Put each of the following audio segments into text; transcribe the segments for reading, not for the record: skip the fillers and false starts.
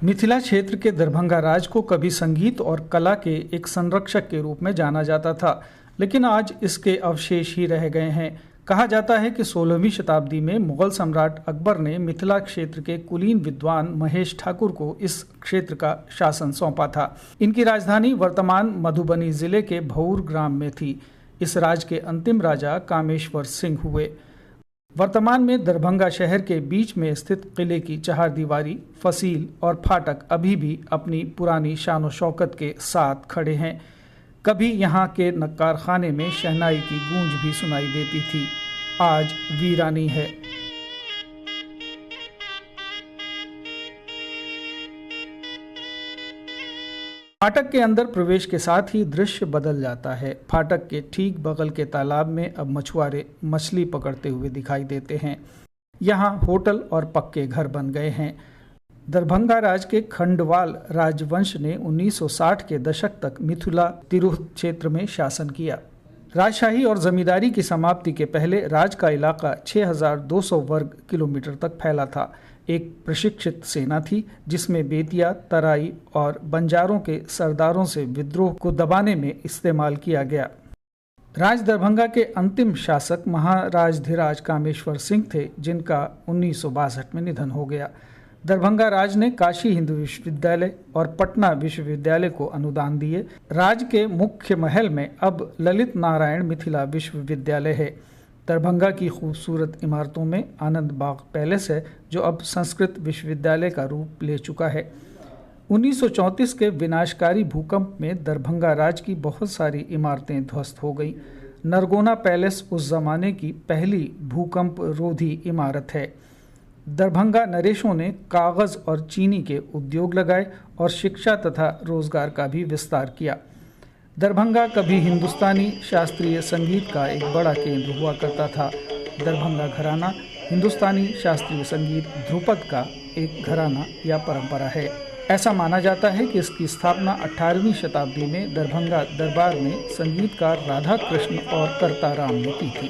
मिथिला क्षेत्र के दरभंगा राज को कभी संगीत और कला के एक संरक्षक के रूप में जाना जाता था, लेकिन आज इसके अवशेष ही रह गए हैं। कहा जाता है कि 16वीं शताब्दी में मुगल सम्राट अकबर ने मिथिला क्षेत्र के कुलीन विद्वान महेश ठाकुर को इस क्षेत्र का शासन सौंपा था। इनकी राजधानी वर्तमान मधुबनी जिले के भौर ग्राम में थी। इस राज के अंतिम राजा कामेश्वर सिंह हुए। वर्तमान में दरभंगा शहर के बीच में स्थित किले की चहारदीवारी, फसील और फाटक अभी भी अपनी पुरानी शान शौकत के साथ खड़े हैं। कभी यहाँ के नक्कार खाने में शहनाई की गूंज भी सुनाई देती थी, आज वीरानी है। फाटक के अंदर प्रवेश के साथ ही दृश्य बदल जाता है। फाटक के ठीक बगल के तालाब में अब मछुआरे मछली पकड़ते हुए दिखाई देते हैं। यहाँ होटल और पक्के घर बन गए हैं। दरभंगा राज के खंडवाल राजवंश ने 1960 के दशक तक मिथिला तिरहुत क्षेत्र में शासन किया। राजशाही और जमींदारी की समाप्ति के पहले राज का इलाका 6200 वर्ग किलोमीटर तक फैला था। एक प्रशिक्षित सेना थी जिसमें बेतिया, तराई और बंजारों के सरदारों से विद्रोह को दबाने में इस्तेमाल किया गया। राज दरभंगा के अंतिम शासक महाराजधिराज कामेश्वर सिंह थे, जिनका 1962 में निधन हो गया। दरभंगा राज ने काशी हिंदू विश्वविद्यालय और पटना विश्वविद्यालय को अनुदान दिए। राज के मुख्य महल में अब ललित नारायण मिथिला विश्वविद्यालय है। दरभंगा की खूबसूरत इमारतों में आनंद बाग पैलेस है, जो अब संस्कृत विश्वविद्यालय का रूप ले चुका है। 1934 के विनाशकारी भूकंप में दरभंगा राज की बहुत सारी इमारतें ध्वस्त हो गईं। नरगोना पैलेस उस जमाने की पहली भूकंप रोधी इमारत है। दरभंगा नरेशों ने कागज और चीनी के उद्योग लगाए और शिक्षा तथा रोजगार का भी विस्तार किया। दरभंगा कभी हिंदुस्तानी शास्त्रीय संगीत का एक बड़ा केंद्र हुआ करता था। दरभंगा घराना हिंदुस्तानी शास्त्रीय संगीत ध्रुपद का एक घराना या परंपरा है। ऐसा माना जाता है कि इसकी स्थापना 18वीं शताब्दी में दरभंगा दरबार में संगीतकार राधा कृष्ण और कर्ताराम ने की थी।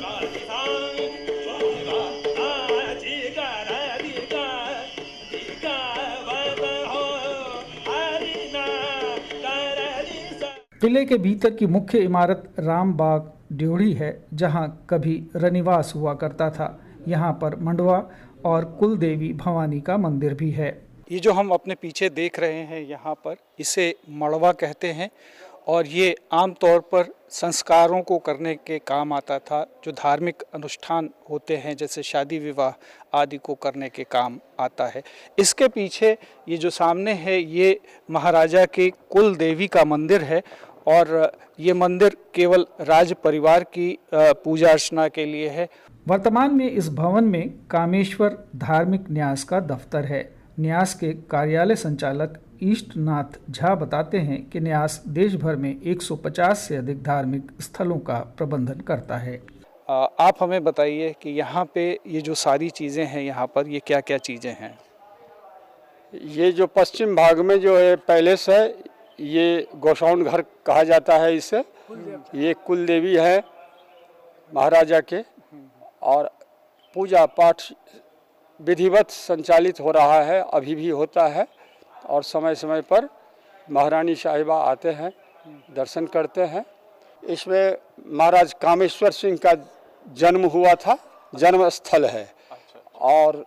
किले के भीतर की मुख्य इमारत रामबाग ड्योढ़ी है, जहां कभी रनिवास हुआ करता था। यहां पर मंडवा और कुलदेवी भवानी का मंदिर भी है। ये जो हम अपने पीछे देख रहे हैं यहाँ पर, इसे मड़वा कहते हैं और ये आमतौर पर संस्कारों को करने के काम आता था। जो धार्मिक अनुष्ठान होते हैं जैसे शादी विवाह आदि को करने के काम आता है। इसके पीछे ये जो सामने है ये महाराजा के कुल देवी का मंदिर है और ये मंदिर केवल राज परिवार की पूजा अर्चना के लिए है। वर्तमान में इस भवन में कामेश्वर धार्मिक न्यास का दफ्तर है। न्यास के कार्यालय संचालक ईष्टनाथ झा बताते हैं कि न्यास देश भर में 150 से अधिक धार्मिक स्थलों का प्रबंधन करता है। आप हमें बताइए कि यहाँ पे ये जो सारी चीज़ें हैं यहाँ पर, ये क्या क्या चीज़ें हैं? ये जो पश्चिम भाग में जो है पैलेस है, ये गोसाउन घर कहा जाता है इसे। ये कुल देवी है महाराजा के और पूजा पाठ विधिवत संचालित हो रहा है, अभी भी होता है और समय समय पर महारानी साहिबा आते हैं, दर्शन करते हैं। इसमें महाराज कामेश्वर सिंह का जन्म हुआ था, जन्म स्थल है। और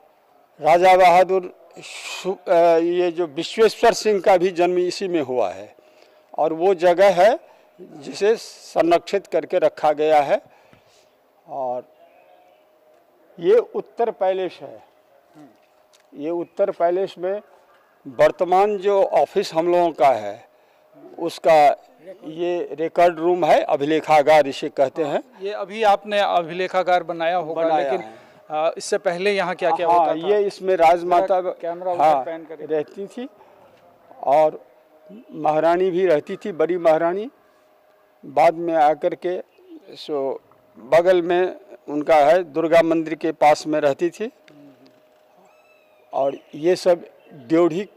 राजा बहादुर ये जो विश्वेश्वर सिंह का भी जन्म इसी में हुआ है और वो जगह है जिसे संरक्षित करके रखा गया है। और ये उत्तर पैलेस है। ये उत्तर पैलेस में वर्तमान जो ऑफिस हम लोगों का है उसका ये रिकॉर्ड रूम है, अभिलेखागार इसे कहते हैं। ये अभी आपने अभिलेखागार बनाया होगा, लेकिन इससे पहले यहाँ क्या क्या होता था? ये इसमें राजमाता रहती थी और महारानी भी रहती थी, बड़ी महारानी। बाद में आकर के बगल में उनका है, दुर्गा मंदिर के पास में रहती थी। और ये सब ड्योढ़ी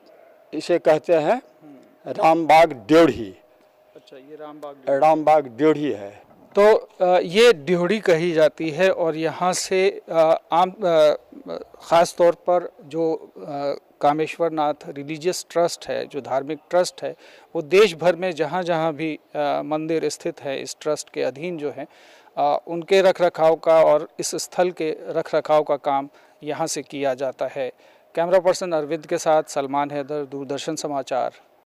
इसे कहते हैं, रामबाग ड्योढ़ी। अच्छा, ये रामबाग ड्योढ़ी है। तो ये ड्योढ़ी कही जाती है और यहाँ से ख़ास तौर पर जो कामेश्वर नाथ रिलीजियस ट्रस्ट है, जो धार्मिक ट्रस्ट है, वो देश भर में जहाँ जहाँ भी मंदिर स्थित है इस ट्रस्ट के अधीन जो है उनके रखरखाव का और इस स्थल के रखरखाव का काम यहाँ से किया जाता है। कैमरा पर्सन अरविंद के साथ सलमान हैदर, दूरदर्शन समाचार,